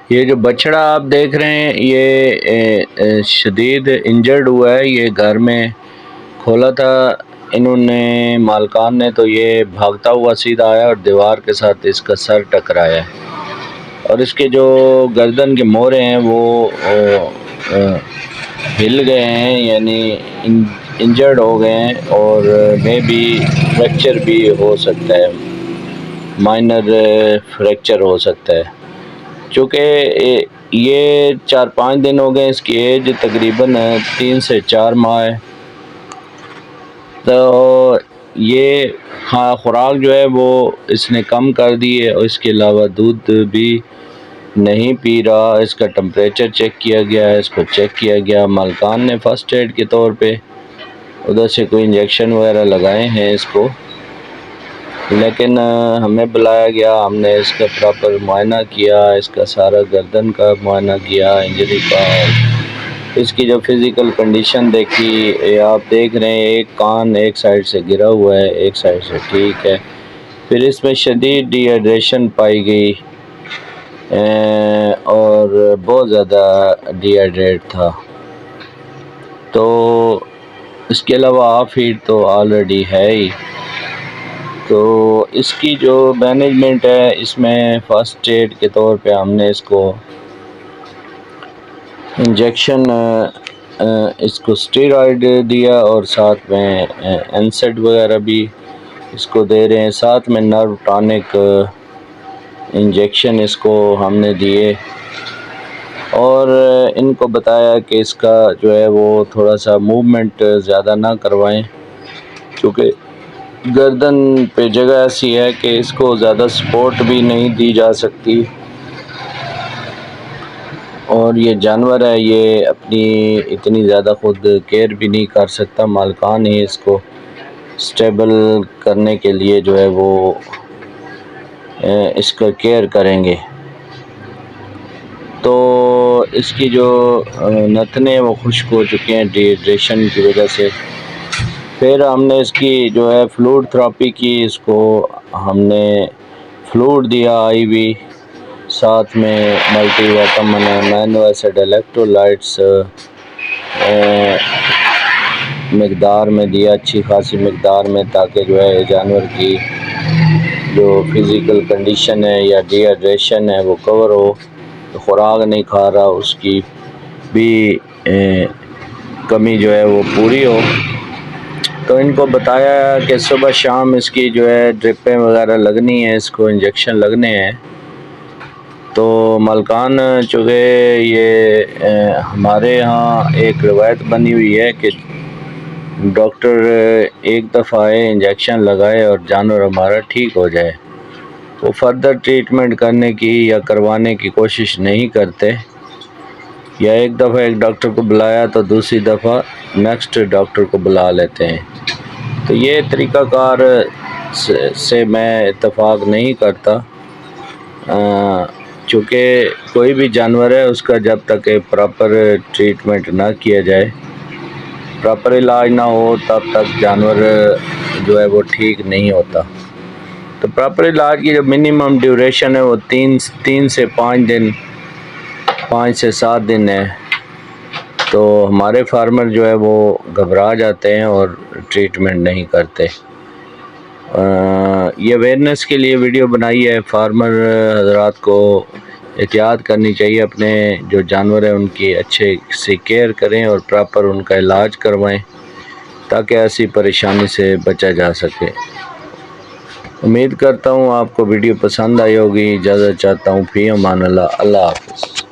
یہ جو بچڑا آپ دیکھ رہے ہیں یہ شدید انجرڈ ہوا ہے، یہ گھر میں کھولا تھا انہوں نے مالکان نے، تو یہ بھاگتا ہوا سیدھا آیا اور دیوار کے ساتھ اس کا سر ٹکرایا ہے، اور اس کے جو گردن کے مورے ہیں وہ ہل گئے ہیں، یعنی انجرڈ ہو گئے ہیں، اور میں بھی فریکچر بھی ہو سکتا ہے، مائنر فریکچر ہو سکتا ہے، چونکہ یہ 4-5 دن ہو گئے، اس کی ایج تقریباً 3 سے 4 ماہ ہے، تو یہ خوراک جو ہے وہ اس نے کم کر دی ہے، اور اس کے علاوہ دودھ بھی نہیں پی رہا، اس کا ٹمپریچر چیک کیا گیا ہے، اس کو چیک کیا گیا، مالکان نے فرسٹ ایڈ کے طور پہ ادھر سے کوئی انجیکشن وغیرہ لگائے ہیں اس کو، لیکن ہمیں بلایا گیا، ہم نے اس کا پراپر معائنہ کیا، اس کا سارا گردن کا معائنہ کیا، انجری کا، اس کی جو فزیکل کنڈیشن دیکھی، آپ دیکھ رہے ہیں ایک کان ایک سائڈ سے گرا ہوا ہے، ایک سائڈ سے ٹھیک ہے، پھر اس میں شدید ڈی ہائیڈریشن پائی گئی، اور بہت زیادہ ڈی ہائیڈریٹ تھا، تو اس کے علاوہ ہاف ہیٹ تو آلریڈی ہے ہی، تو اس کی جو مینجمنٹ ہے، اس میں فرسٹ ایڈ کے طور پہ ہم نے اس کو انجیکشن اس کو اسٹیرائڈ دیا، اور ساتھ میں انسیڈ وغیرہ بھی اس کو دے رہے ہیں، ساتھ میں نرو ٹانک انجیکشن اس کو ہم نے دیے، اور ان کو بتایا کہ اس کا جو ہے وہ تھوڑا سا موومنٹ زیادہ نہ کروائیں، کیونکہ گردن پہ جگہ ایسی ہے کہ اس کو زیادہ سپورٹ بھی نہیں دی جا سکتی، اور یہ جانور ہے، یہ اپنی اتنی زیادہ خود کیئر بھی نہیں کر سکتا، مالکان ہی اس کو سٹیبل کرنے کے لیے جو ہے وہ اس کا کیئر کریں گے، تو اس کی جو نتنے وہ خشک ہو چکے ہیں ڈی ہائیڈریشن کی وجہ سے، پھر ہم نے اس کی جو ہے فلوڈ تھراپی کی، اس کو ہم نے فلوڈ دیا آئی وی، ساتھ میں multi vitamin amino acid electrolytes مقدار میں دیا، اچھی خاصی مقدار میں، تاکہ جو ہے جانور کی جو فزیکل کنڈیشن ہے یا ڈی ہائیڈریشن ہے وہ کور ہو، خوراک نہیں کھا رہا اس کی بھی کمی جو ہے وہ پوری ہو، تو ان کو بتایا کہ صبح شام اس کی جو ہے ڈرپیں وغیرہ لگنی ہے، اس کو انجیکشن لگنے ہیں، تو مالکان چونکہ یہ ہمارے ہاں ایک روایت بنی ہوئی ہے کہ ڈاکٹر ایک دفعہ آئے انجیکشن لگائے اور جانور ہمارا ٹھیک ہو جائے، وہ فردر ٹریٹمنٹ کرنے کی یا کروانے کی کوشش نہیں کرتے، یا ایک دفعہ ایک ڈاکٹر کو بلایا تو دوسری دفعہ نیکسٹ ڈاکٹر کو بلا لیتے ہیں، تو یہ طریقہ کار سے میں اتفاق نہیں کرتا، چونکہ کوئی بھی جانور ہے اس کا جب تک پراپر ٹریٹمنٹ نہ کیا جائے، پراپر علاج نہ ہو، تب تک جانور جو ہے وہ ٹھیک نہیں ہوتا، تو پراپر علاج کی جو منیمم ڈیوریشن ہے وہ 3 سے 5 دن، 5 سے 7 دن ہے، تو ہمارے فارمر جو ہے وہ گھبرا جاتے ہیں اور ٹریٹمنٹ نہیں کرتے، یہ اویئرنیس کے لیے ویڈیو بنائی ہے، فارمر حضرات کو احتیاط کرنی چاہیے، اپنے جو جانور ہیں ان کی اچھے سے کیئر کریں اور پراپر ان کا علاج کروائیں، تاکہ ایسی پریشانی سے بچا جا سکے۔ امید کرتا ہوں آپ کو ویڈیو پسند آئی ہوگی، اجازت چاہتا ہوں، فی امان اللہ، اللہ حافظ۔